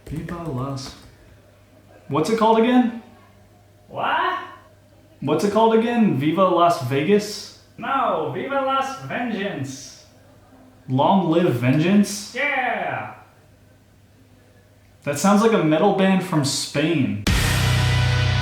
Viva Las... What's it called again? What? What's it called again? Viva Las Vegas? No, Viva Las Vengeance. Long Live Vengeance? Yeah. That sounds like a metal band from Spain.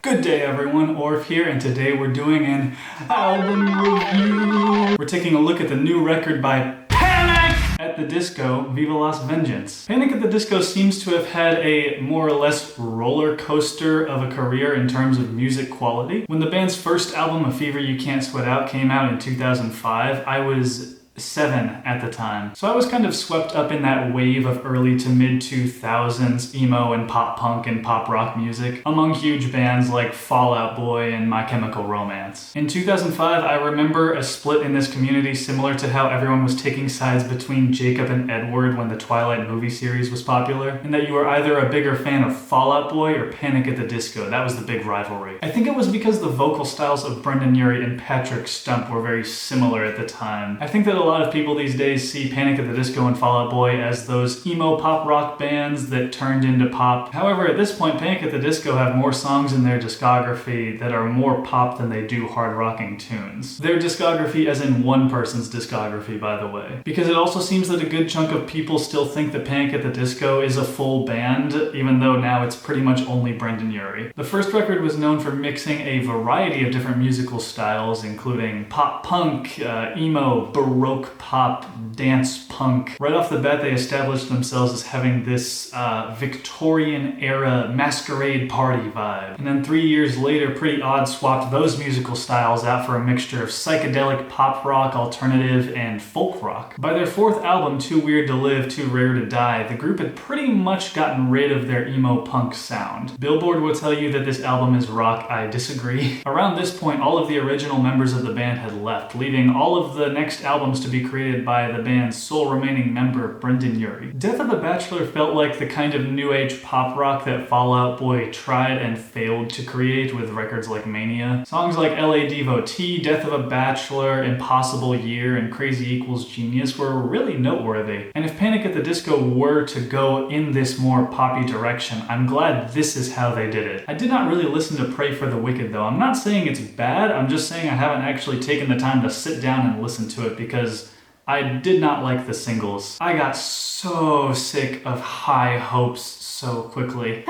Good day everyone, Orf here, and today we're doing an album review. We're taking a look at the new record by Panic at the Disco, Viva Las Vengeance. Panic at the Disco seems to have had a more or less roller coaster of a career in terms of music quality. When the band's first album, A Fever You Can't Sweat Out, came out in 2005, I was 7 at the time. So I was kind of swept up in that wave of early to mid 2000s emo and pop punk and pop rock music among huge bands like Fall Out Boy and My Chemical Romance. In 2005, I remember a split in this community similar to how everyone was taking sides between Jacob and Edward when the Twilight movie series was popular, and that you were either a bigger fan of Fall Out Boy or Panic at the Disco. That was the big rivalry. I think it was because the vocal styles of Brendon Urie and Patrick Stump were very similar at the time. I think that a lot of people these days see Panic at the Disco and Fall Out Boy as those emo pop rock bands that turned into pop. However, at this point, Panic at the Disco have more songs in their discography that are more pop than they do hard rocking tunes. Their discography as in one person's discography, by the way. Because it also seems that a good chunk of people still think that Panic at the Disco is a full band, even though now it's pretty much only Brendon Urie. The first record was known for mixing a variety of different musical styles, including pop punk, emo, baroque pop, dance punk. Right off the bat, they established themselves as having this Victorian era masquerade party vibe. And then 3 years later, Pretty Odd swapped those musical styles out for a mixture of psychedelic pop rock, alternative, and folk rock. By their fourth album, Too Weird to Live, Too Rare to Die, the group had pretty much gotten rid of their emo punk sound. Billboard will tell you that this album is rock. I disagree. Around this point, all of the original members of the band had left, leaving all of the next albums to be created by the band's sole remaining member, Brendon Urie. Death of a Bachelor felt like the kind of new age pop rock that Fall Out Boy tried and failed to create with records like Mania. Songs like LA Devotee, Death of a Bachelor, Impossible Year, and Crazy Equals Genius were really noteworthy. And if Panic at the Disco were to go in this more poppy direction, I'm glad this is how they did it. I did not really listen to Pray for the Wicked though. I'm not saying it's bad, I'm just saying I haven't actually taken the time to sit down and listen to it because I did not like the singles. I got so sick of High Hopes so quickly.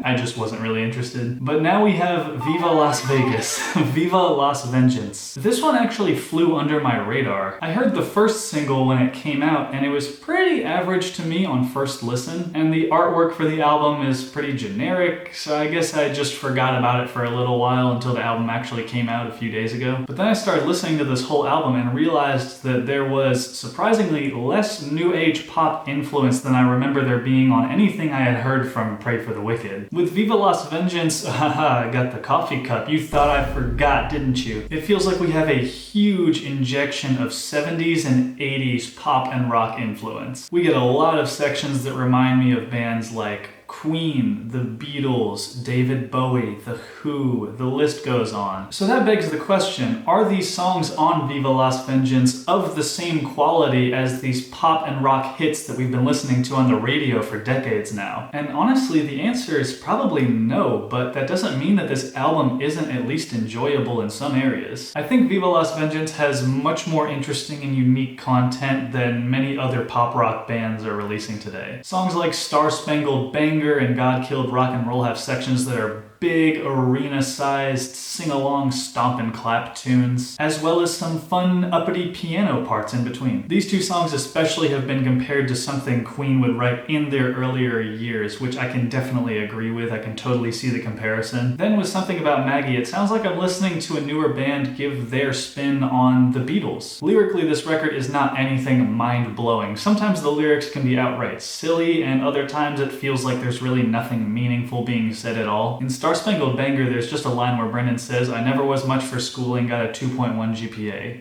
I just wasn't really interested. But now we have Viva Las Vegas, Viva Las Vengeance. This one actually flew under my radar. I heard the first single when it came out and it was pretty average to me on first listen, and the artwork for the album is pretty generic, so I guess I just forgot about it for a little while until the album actually came out a few days ago. But then I started listening to this whole album and realized that there was surprisingly less new age pop influence than I remember there being on anything I had heard from Pray for the Wicked. With Viva Las Vengeance, haha, I got the coffee cup. You thought I forgot, didn't you? It feels like we have a huge injection of 70s and 80s pop and rock influence. We get a lot of sections that remind me of bands like Queen, the Beatles, David Bowie, The Who, the list goes on. So that begs the question, are these songs on Viva Las Vengeance of the same quality as these pop and rock hits that we've been listening to on the radio for decades now? And honestly, the answer is probably no, but that doesn't mean that this album isn't at least enjoyable in some areas. I think Viva Las Vengeance has much more interesting and unique content than many other pop rock bands are releasing today. Songs like Star Spangled Banner and God Killed Rock and Roll have sections that are big, arena-sized, sing-along stomp and clap tunes, as well as some fun, uppity piano parts in between. These two songs especially have been compared to something Queen would write in their earlier years, which I can definitely agree with. I can totally see the comparison. Then with Something About Maggie, it sounds like I'm listening to a newer band give their spin on the Beatles. Lyrically, this record is not anything mind-blowing. Sometimes the lyrics can be outright silly, and other times it feels like there's really nothing meaningful being said at all. In Star Spangled Banner, there's just a line where Brendon says, "I never was much for schooling, got a 2.1 GPA.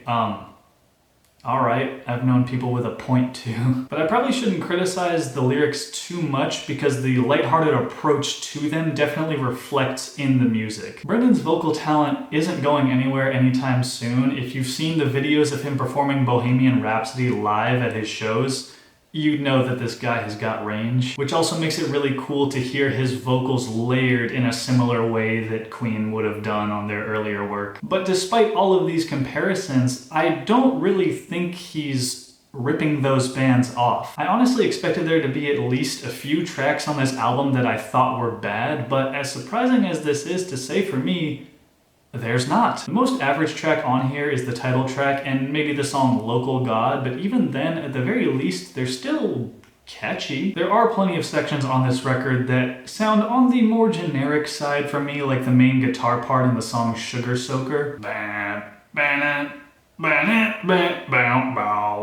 Alright, I've known people with a .2. But I probably shouldn't criticize the lyrics too much because the lighthearted approach to them definitely reflects in the music. Brendon's vocal talent isn't going anywhere anytime soon. If you've seen the videos of him performing Bohemian Rhapsody live at his shows, you know that this guy has got range, which also makes it really cool to hear his vocals layered in a similar way that Queen would have done on their earlier work. But despite all of these comparisons, I don't really think he's ripping those bands off. I honestly expected there to be at least a few tracks on this album that I thought were bad, but as surprising as this is to say for me, there's not. The most average track on here is the title track and maybe the song Local God, but even then, at the very least, they're still catchy. There are plenty of sections on this record that sound on the more generic side for me, like the main guitar part in the song Sugar Soaker.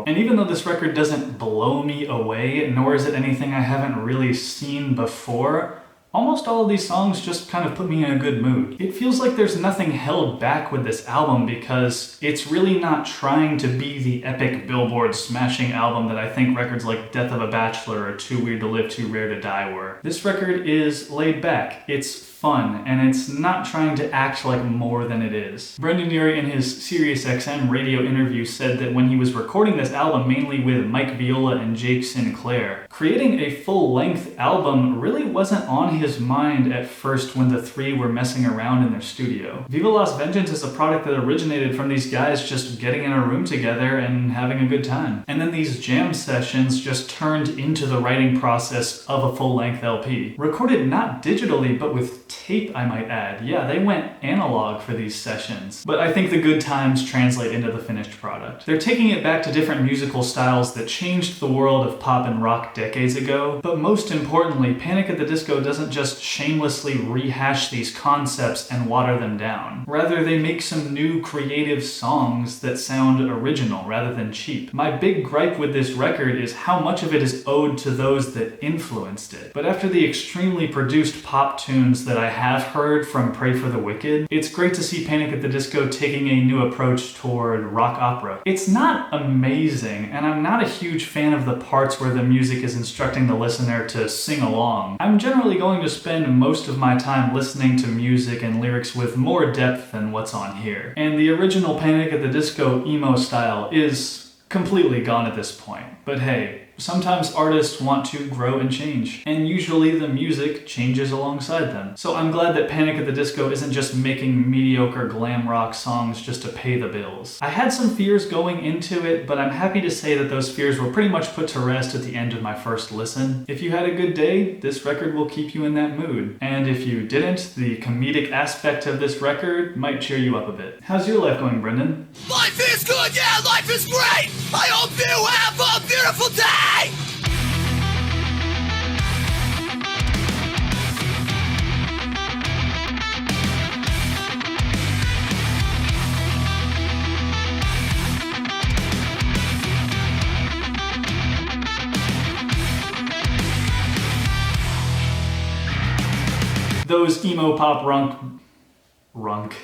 And even though this record doesn't blow me away, nor is it anything I haven't really seen before, almost all of these songs just kind of put me in a good mood. It feels like there's nothing held back with this album because it's really not trying to be the epic Billboard smashing album that I think records like Death of a Bachelor or Too Weird to Live, Too Rare to Die were. This record is laid back, it's fun, and it's not trying to act like more than it is. Brendon Urie in his SiriusXM radio interview said that when he was recording this album mainly with Mike Viola and Jake Sinclair, creating a full-length album really wasn't on his mind at first when the three were messing around in their studio. Viva Las Vengeance is a product that originated from these guys just getting in a room together and having a good time. And then these jam sessions just turned into the writing process of a full-length LP. Recorded not digitally, but with tape, I might add. Yeah, they went analog for these sessions. But I think the good times translate into the finished product. They're taking it back to different musical styles that changed the world of pop and rock decades ago, but most importantly, Panic at the Disco doesn't just shamelessly rehash these concepts and water them down. Rather, they make some new creative songs that sound original rather than cheap. My big gripe with this record is how much of it is owed to those that influenced it. But after the extremely produced pop tunes that I have heard from Pray for the Wicked, it's great to see Panic at the Disco taking a new approach toward rock opera. It's not amazing, and I'm not a huge fan of the parts where the music is instructing the listener to sing along. I'm generally going to spend most of my time listening to music and lyrics with more depth than what's on here. And the original Panic at the Disco emo style is completely gone at this point. But hey, sometimes artists want to grow and change, and usually the music changes alongside them. So I'm glad that Panic at the Disco isn't just making mediocre glam rock songs just to pay the bills. I had some fears going into it, but I'm happy to say that those fears were pretty much put to rest at the end of my first listen. If you had a good day, this record will keep you in that mood. And if you didn't, the comedic aspect of this record might cheer you up a bit. How's your life going, Brendon? Life is good, yeah, life is great! I hope you have a beautiful day! Those emo pop runk